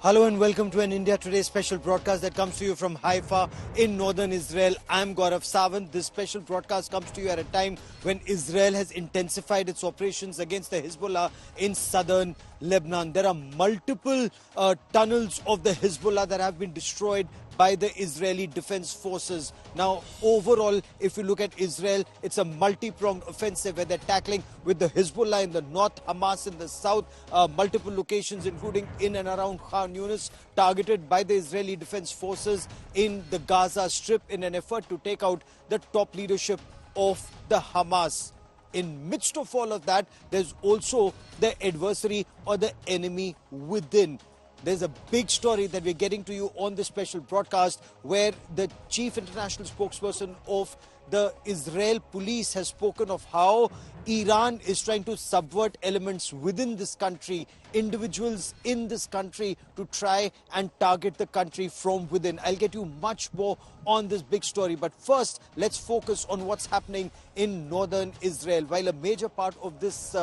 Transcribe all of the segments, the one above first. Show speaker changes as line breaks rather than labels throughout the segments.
Hello and welcome to an India Today special broadcast that comes to you from Haifa in northern Israel. I'm Gaurav Sawant. This special broadcast comes to you at a time when Israel has intensified its operations against the Hezbollah in southern Lebanon. There are multiple tunnels of the Hezbollah that have been destroyed by the Israeli Defense Forces. Now, overall, if you look at Israel, it's a multi-pronged offensive where they're tackling with the Hezbollah in the north, Hamas in the south, multiple locations including in and around Khan Yunis, targeted by the Israeli Defense Forces in the Gaza Strip in an effort to take out the top leadership of the Hamas. In midst of all of that, there's also the adversary or the enemy within. There's a big story that we're getting to you on this special broadcast where the chief international spokesperson of the Israel police has spoken of how Iran is trying to subvert elements within this country, individuals in this country, to try and target the country from within. I'll get you much more on this big story. But first, let's focus on what's happening in northern Israel. While a major part of this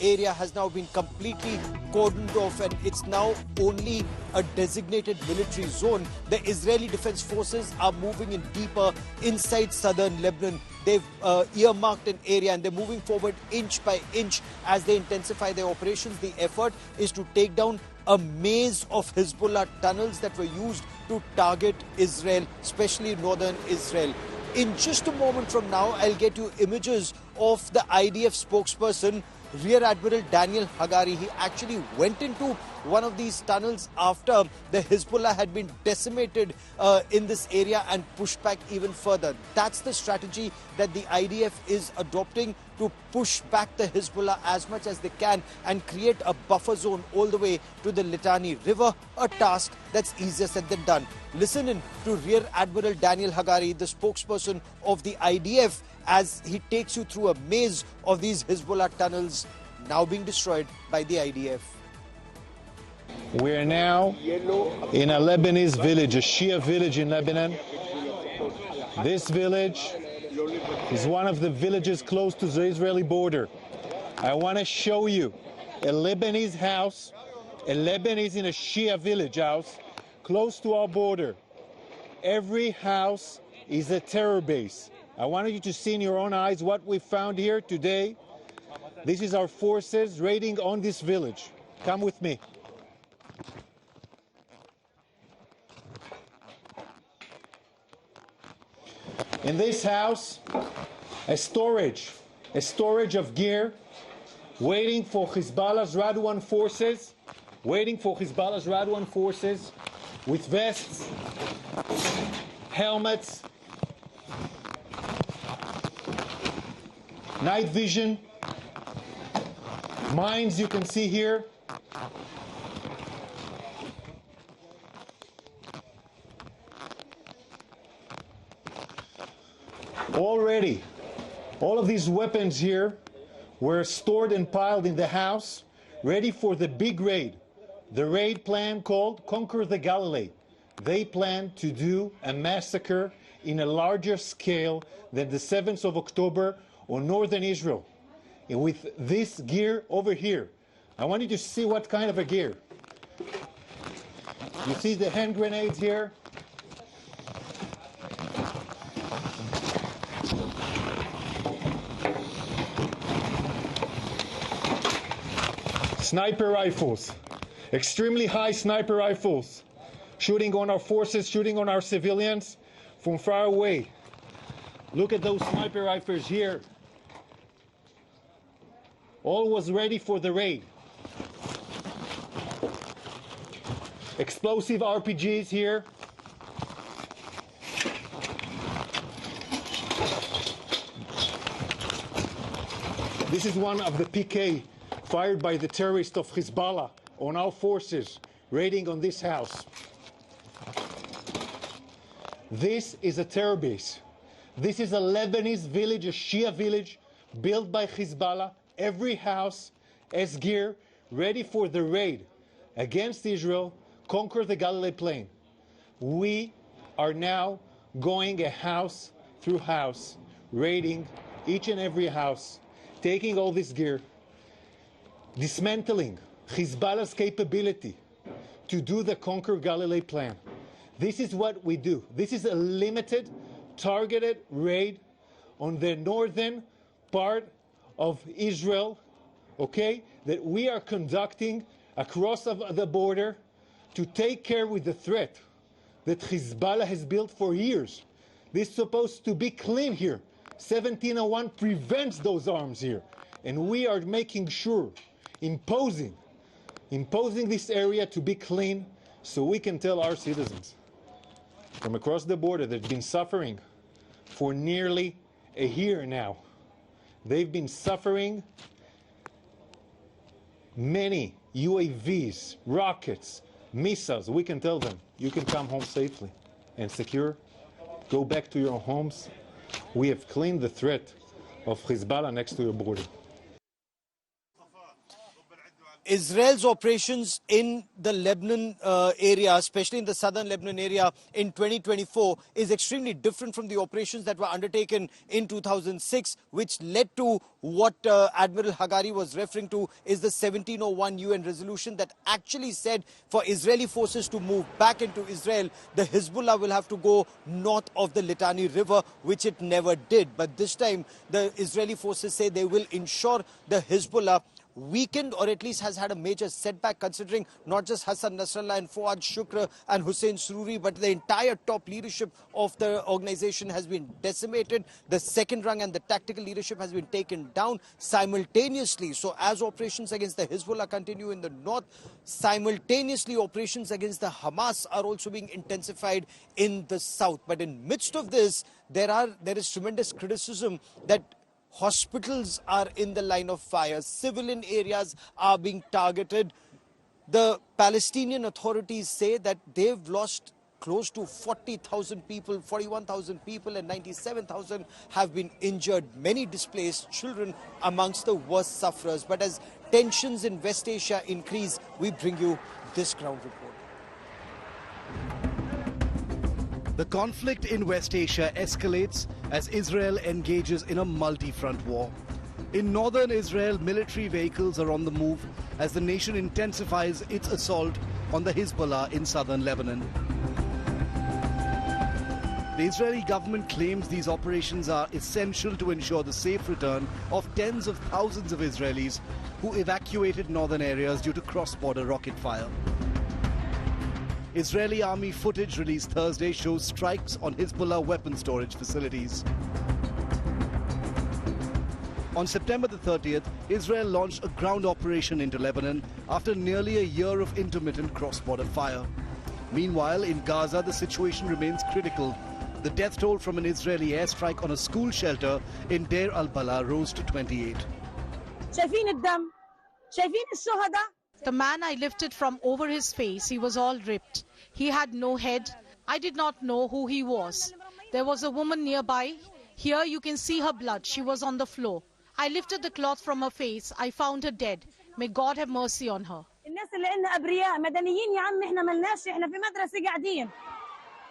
area has now been completely cordoned off and it's now only a designated military zone, the Israeli Defense Forces are moving in deeper inside southern Lebanon. They've earmarked an area and they're moving forward inch by inch as they intensify their operations. The effort is to take down a maze of Hezbollah tunnels that were used to target Israel, especially northern Israel. In just a moment from now, I'll get you images of the IDF spokesperson, Rear Admiral Daniel Hagari. He actually went into one of these tunnels after the Hezbollah had been decimated in this area and pushed back even further. That's the strategy that the IDF is adopting to push back the Hezbollah as much as they can and create a buffer zone all the way to the Litani River, a task that's easier said than done. Listen in to Rear Admiral Daniel Hagari, the spokesperson of the IDF, as he takes you through a maze of these Hezbollah tunnels now being destroyed by the IDF.
We're now in a Lebanese village, a Shia village in Lebanon. This village is one of the villages close to the Israeli border. I want to show you a Lebanese house, a Lebanese in a Shia village house close to our border. Every house is a terror base. I wanted you to see in your own eyes what we found here today. This is our forces raiding on this village. Come with me. In this house, a storage of gear, waiting for Hezbollah's Radwan forces, with vests, helmets, night vision, mines you can see here. Already, all of these weapons here were stored and piled in the house, ready for the big raid. The raid plan called Conquer the Galilee. They plan to do a massacre in a larger scale than the 7th of October on northern Israel. And with this gear over here, I want you to see what kind of a gear. You see the hand grenades here? Sniper rifles, extremely high sniper rifles, shooting on our forces, shooting on our civilians from far away. Look at those sniper rifles here. All was ready for the raid. Explosive RPGs here. This is one of the PK fired by the terrorists of Hezbollah on our forces raiding on this house. This is a terror base. This is a Lebanese village, a Shia village built by Hezbollah. Every house has gear ready for the raid against Israel, conquer the Galilee plain. We are now going a house through house, raiding each and every house, taking all this gear, dismantling Hezbollah's capability to do the Conquer Galilee plan. This is what we do. This is a limited, targeted raid on the northern part of Israel, okay, that we are conducting across the border to take care with the threat that Hezbollah has built for years. This is supposed to be clean here. 1701 prevents those arms here. And we are making sure, imposing this area to be clean so we can tell our citizens from across the border that have been suffering for nearly a year now. They've been suffering many UAVs, rockets, missiles. We can tell them, you can come home safely and secure. Go back to your homes. We have cleaned the threat of Hezbollah next to your border.
Israel's operations in the Lebanon area, especially in the southern Lebanon area in 2024, is extremely different from the operations that were undertaken in 2006, which led to what Admiral Hagari was referring to is the 1701 UN resolution that actually said for Israeli forces to move back into Israel, the Hezbollah will have to go north of the Litani River, which it never did. But this time, the Israeli forces say they will ensure the Hezbollah weakened, or at least has had a major setback, considering not just Hassan Nasrallah and Fuad Shukr and Hussein Sururi, but the entire top leadership of the organization has been decimated. The second rung and the tactical leadership has been taken down simultaneously. So as operations against the Hezbollah continue in the north, simultaneously operations against the Hamas are also being intensified in the south. But in midst of this, there is tremendous criticism that hospitals are in the line of fire. Civilian areas are being targeted. The Palestinian authorities say that they've lost close to 40,000 people, 41,000 people, and 97,000 have been injured. Many displaced children amongst the worst sufferers. But as tensions in West Asia increase, we bring you this ground report.
The conflict in West Asia escalates as Israel engages in a multi-front war. In northern Israel, military vehicles are on the move as the nation intensifies its assault on the Hezbollah in southern Lebanon. The Israeli government claims these operations are essential to ensure the safe return of tens of thousands of Israelis who evacuated northern areas due to cross-border rocket fire. Israeli army footage released Thursday shows strikes on Hezbollah weapon storage facilities. On September the 30th, Israel launched a ground operation into Lebanon after nearly a year of intermittent cross-border fire. Meanwhile, in Gaza, the situation remains critical. The death toll from an Israeli airstrike on a school shelter in Deir al-Balah rose to 28.
The man I lifted from over his face, he was all ripped. He had no head. I did not know who he was. There was a woman nearby. Here you can see her blood. She was on the floor. I lifted the cloth from her face. I found her dead. May God have mercy on her.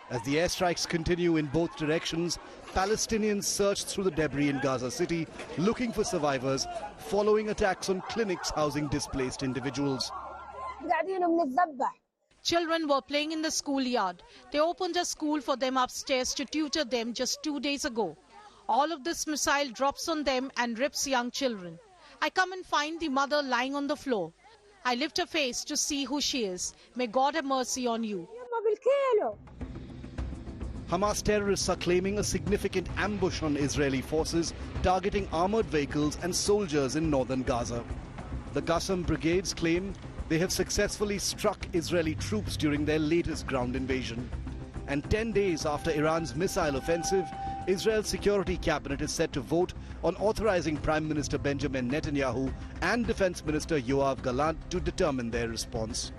As the airstrikes continue in both directions, Palestinians search through the debris in Gaza City looking for survivors following attacks on clinics housing displaced individuals.
Children were playing in the schoolyard. They opened a school for them upstairs to tutor them just 2 days ago. All of this missile drops on them and rips young children. I come and find the mother lying on the floor. I lift her face to see who she is. May God have mercy on you.
Hamas terrorists are claiming a significant ambush on Israeli forces, targeting armored vehicles and soldiers in northern Gaza. The Qassam brigades claim they have successfully struck Israeli troops during their latest ground invasion. And 10 days after Iran's missile offensive, Israel's security cabinet is set to vote on authorizing Prime Minister Benjamin Netanyahu and Defense Minister Yoav Gallant to determine their response.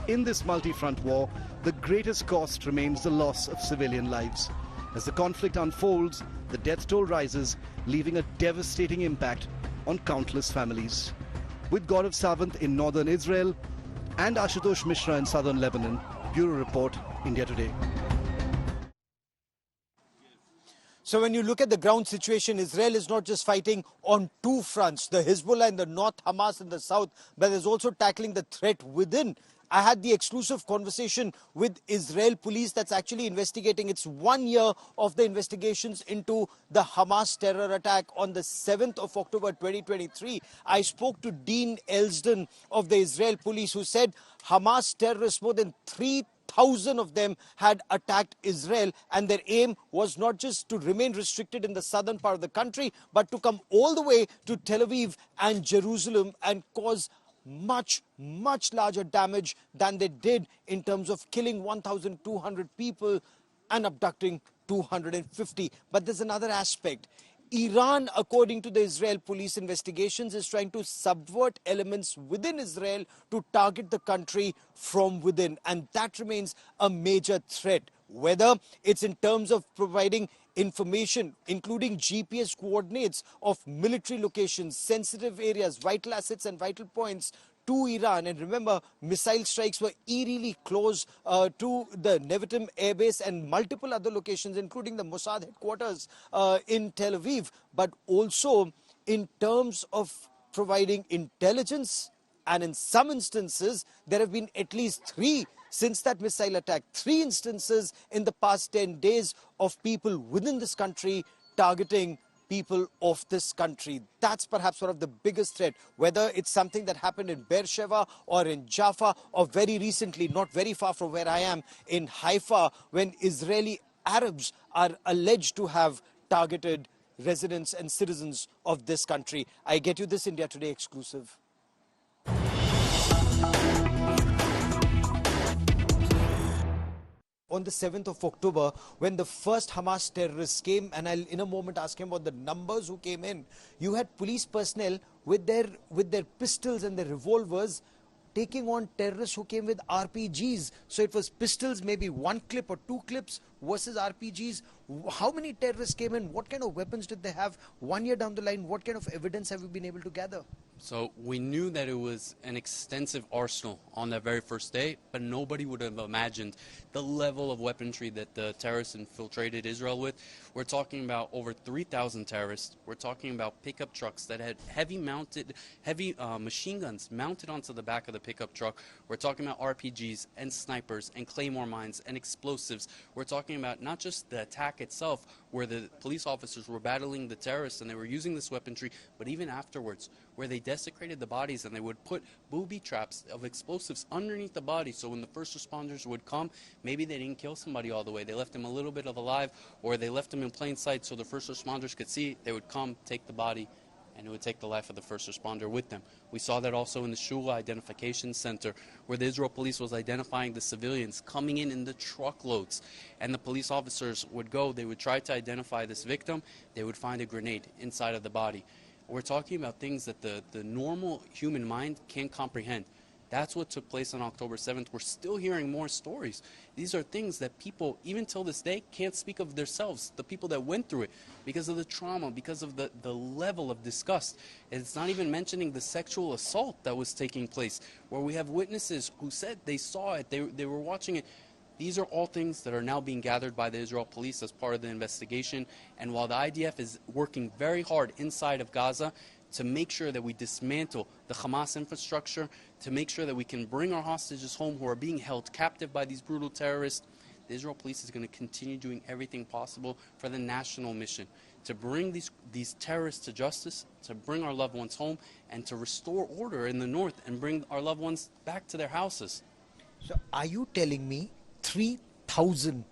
In this multi-front war, the greatest cost remains the loss of civilian lives. As the conflict unfolds, the death toll rises, leaving a devastating impact on countless families. With Gaurav Sawant in northern Israel and Ashutosh Mishra in southern Lebanon, Bureau Report, India Today.
So when you look at the ground situation, Israel is not just fighting on two fronts, the Hezbollah in the north, Hamas in the south, but there's also tackling the threat within. I had the exclusive conversation with Israel police that's actually investigating. It's 1 year of the investigations into the Hamas terror attack on the 7th of October 2023. I spoke to Dean Elsden of the Israel police, who said Hamas terrorists, more than 3,000 of them had attacked Israel, and their aim was not just to remain restricted in the southern part of the country, but to come all the way to Tel Aviv and Jerusalem and cause much larger damage than they did in terms of killing 1,200 people and abducting 250. But there's another aspect. Iran, according to the Israel police investigations, is trying to subvert elements within Israel to target the country from within. And that remains a major threat, whether it's in terms of providing information, including GPS coordinates of military locations, sensitive areas, vital assets and vital points to Iran. And remember, missile strikes were eerily close to the Nevatim airbase and multiple other locations, including the Mossad headquarters in Tel Aviv. But also in terms of providing intelligence, and in some instances, there have been at least 3 since that missile attack, 3 instances in the past 10 days of people within this country targeting people of this country. That's perhaps one of the biggest threats, whether it's something that happened in Beersheba or in Jaffa, or very recently, not very far from where I am, in Haifa, when Israeli Arabs are alleged to have targeted residents and citizens of this country. I get you this India Today exclusive. On the 7th of October, when the first Hamas terrorists came, and I'll in a moment ask him about the numbers who came in, you had police personnel with their pistols and their revolvers taking on terrorists who came with RPGs. So it was pistols, maybe 1 clip or 2 clips versus RPGs. How many terrorists came in? What kind of weapons did they have? 1 year down the line, what kind of evidence have you been able to gather?
So we knew that it was an extensive arsenal on that very first day, but nobody would have imagined the level of weaponry that the terrorists infiltrated Israel with. We're talking about over 3,000 terrorists. We're talking about pickup trucks that had heavy machine guns mounted onto the back of the pickup truck. We're talking about RPGs and snipers and claymore mines and explosives. We're talking about not just the attack itself, where the police officers were battling the terrorists and they were using this weaponry, but even afterwards, where they desecrated the bodies and they would put booby traps of explosives underneath the body, so when the first responders would come, maybe they didn't kill somebody all the way. They left them a little bit of alive, or they left them in plain sight so the first responders could see. They would come, take the body, and it would take the life of the first responder with them. We saw that also in the Shula Identification Center, where the Israel police was identifying the civilians coming in the truckloads. And the police officers would go, they would try to identify this victim, they would find a grenade inside of the body. We're talking about things that the normal human mind can't comprehend. That's what took place on October 7th. We're still hearing more stories. These are things that people, even till this day, can't speak of themselves, the people that went through it, because of the trauma, because of the level of disgust. And it's not even mentioning the sexual assault that was taking place, where we have witnesses who said they saw it, they were watching it. These are all things that are now being gathered by the Israel police as part of the investigation. And while the IDF is working very hard inside of Gaza to make sure that we dismantle the Hamas infrastructure, to make sure that we can bring our hostages home who are being held captive by these brutal terrorists, the Israel police is going to continue doing everything possible for the national mission, to bring these terrorists to justice, to bring our loved ones home, and to restore order in the north and bring our loved ones back to their houses.
So are you telling me 3,000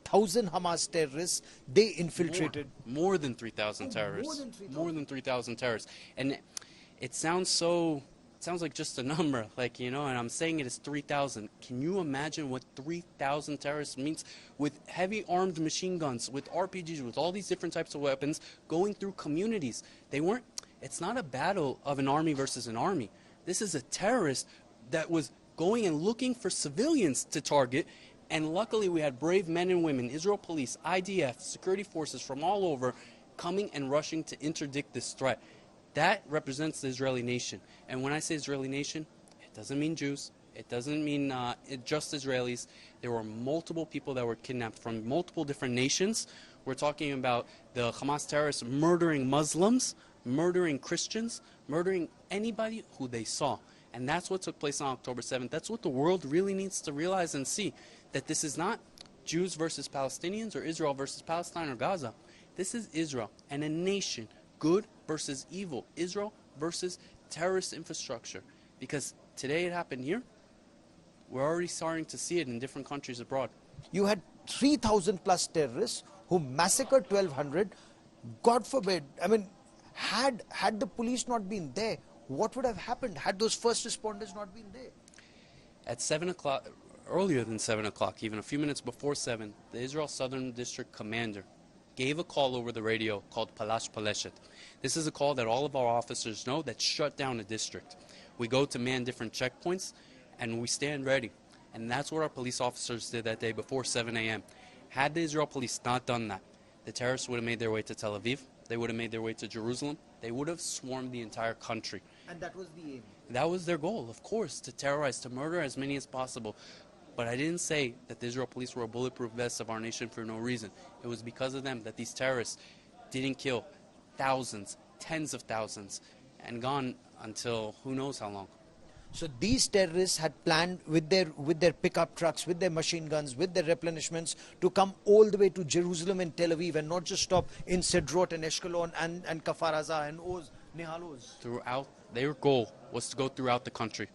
Hamas terrorists they infiltrated?
More than 3,000 terrorists. More than 3,000 terrorists. And it sounds like just a number, like, you know, and I'm saying it is 3,000. Can you imagine what 3,000 terrorists means, with heavy armed machine guns, with RPGs, with all these different types of weapons going through communities? It's not a battle of an army versus an army. This is a terrorist that was going and looking for civilians to target, and luckily we had brave men and women, Israel police, IDF, security forces from all over coming and rushing to interdict this threat. That represents the Israeli nation. And when I say Israeli nation, it doesn't mean Jews, it doesn't mean just Israelis. There were multiple people that were kidnapped from multiple different nations. We're talking about the Hamas terrorists murdering Muslims, murdering Christians, murdering anybody who they saw. And that's what took place on October 7th. That's what the world really needs to realize and see, that this is not Jews versus Palestinians or Israel versus Palestine or Gaza. This is Israel and a nation, good versus evil, Israel versus terrorist infrastructure. Because today it happened here, we're already starting to see it in different countries abroad.
You had 3,000 plus terrorists who massacred 1,200. God forbid, I mean, had the police not been there, what would have happened had those first responders not been there?
At 7 o'clock, earlier than 7 o'clock, even a few minutes before 7, the Israel Southern District Commander gave a call over the radio called Palash Paleshet. This is a call that all of our officers know that shut down a district. We go to man different checkpoints and we stand ready. And that's what our police officers did that day before 7 a.m. Had the Israel police not done that, the terrorists would have made their way to Tel Aviv, they would have made their way to Jerusalem, they would have swarmed the entire country.
And that was the aim.
That was their goal, of course, to terrorize, to murder as many as possible. But I didn't say that the Israel police were a bulletproof vest of our nation for no reason. It was because of them that these terrorists didn't kill thousands, tens of thousands, and gone until who knows how long.
So these terrorists had planned with their pickup trucks, with their machine guns, with their replenishments to come all the way to Jerusalem and Tel Aviv and not just stop in Sderot and Escalation and Kfar Aza and Oz, Nehal Oz.
Throughout, their goal was to go throughout the country,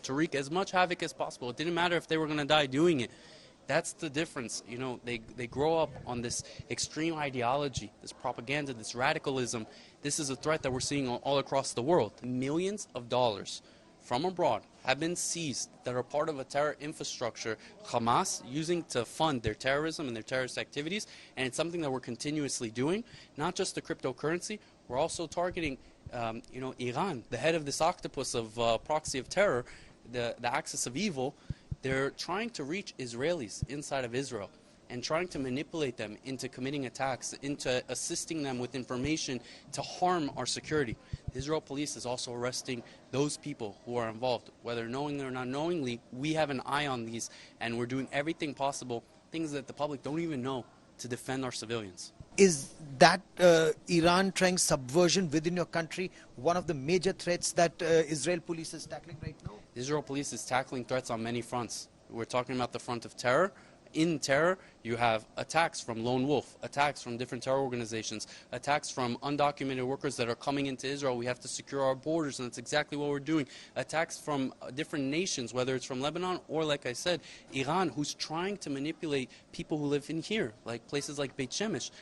to wreak as much havoc as possible. It didn't matter if they were going to die doing it. That's the difference. You know, they grow up on this extreme ideology, this propaganda, this radicalism. This is a threat that we're seeing all across the world. Millions of dollars from abroad have been seized that are part of a terror infrastructure Hamas using to fund their terrorism and their terrorist activities, and it's something that we're continuously doing. Not just the cryptocurrency, we're also targeting Iran, the head of this octopus of proxy of terror, the axis of evil. They're trying to reach Israelis inside of Israel and trying to manipulate them into committing attacks, into assisting them with information to harm our security. The Israel police is also arresting those people who are involved, whether knowingly or not knowingly. We have an eye on these, and we're doing everything possible, things that the public don't even know, to defend our civilians.
Is that Iran trying subversion within your country one of the major threats that Israel police is tackling right now?
The Israel police is tackling threats on many fronts. We're talking about the front of terror. In terror, you have attacks from Lone Wolf, attacks from different terror organizations, attacks from undocumented workers that are coming into Israel. We have to secure our borders, and that's exactly what we're doing. Attacks from different nations, whether it's from Lebanon or, like I said, Iran, who's trying to manipulate people who live in here, like places like Beit Shemesh.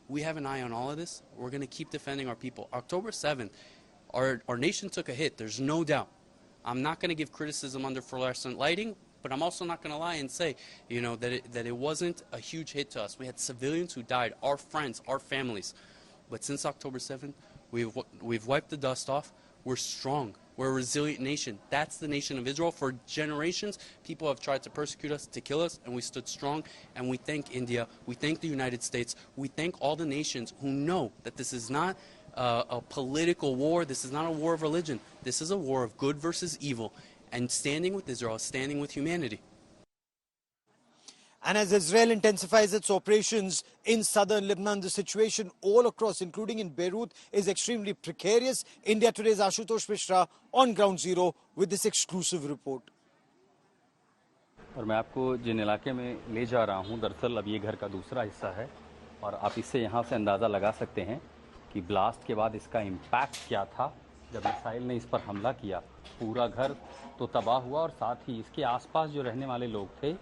We have an eye on all of this. We're going to keep defending our people. October 7th, our nation took a hit, there's no doubt. I'm not going to give criticism under fluorescent lighting, but I'm also not going to lie and say, that it wasn't a huge hit to us. We had civilians who died, our friends, our families. But since October 7th, we've wiped the dust off. We're strong. We're a resilient nation. That's the nation of Israel. For generations, people have tried to persecute us, to kill us, and we stood strong. And we thank India. We thank the United States. We thank all the nations who know that this is not a political war. This is not a war of religion. This is a war of good versus evil. And standing with Israel, standing with humanity.
And as Israel intensifies its operations in southern Lebanon, the situation all across, including in Beirut, is extremely precarious. India Today's Ashutosh Mishra on Ground Zero with this exclusive report.
और मैं आपको जिन इलाके में ले जा रहा हूं, दरअसल अब ये घर का दूसरा हिस्सा है और आप इससे यहां से अंदाज़ा लगा सकते हैं कि ब्लास्ट के बाद इसका इम्पैक्ट क्या था जब मिसाइल ने इस पर हमला किया। पूरा घर तो तबाह हुआ और साथ ही इसके आसपास जो रहने वाले लोग थे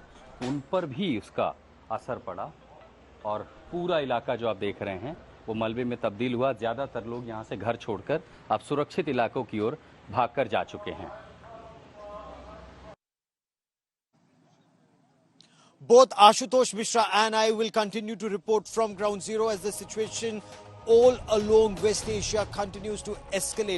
उन पर भी उसका असर पड़ा और पूरा इलाका जो आप देख रहे हैं वो मलबे में तब्दील हुआ। ज़्यादातर लोग यहाँ से घर छोड़कर अब सुरक्षित इलाकों की ओर भागकर जा चुके हैं।
Both Ashutosh Mishra and I will continue to report from Ground Zero as the situation all along West Asia continues to escalate.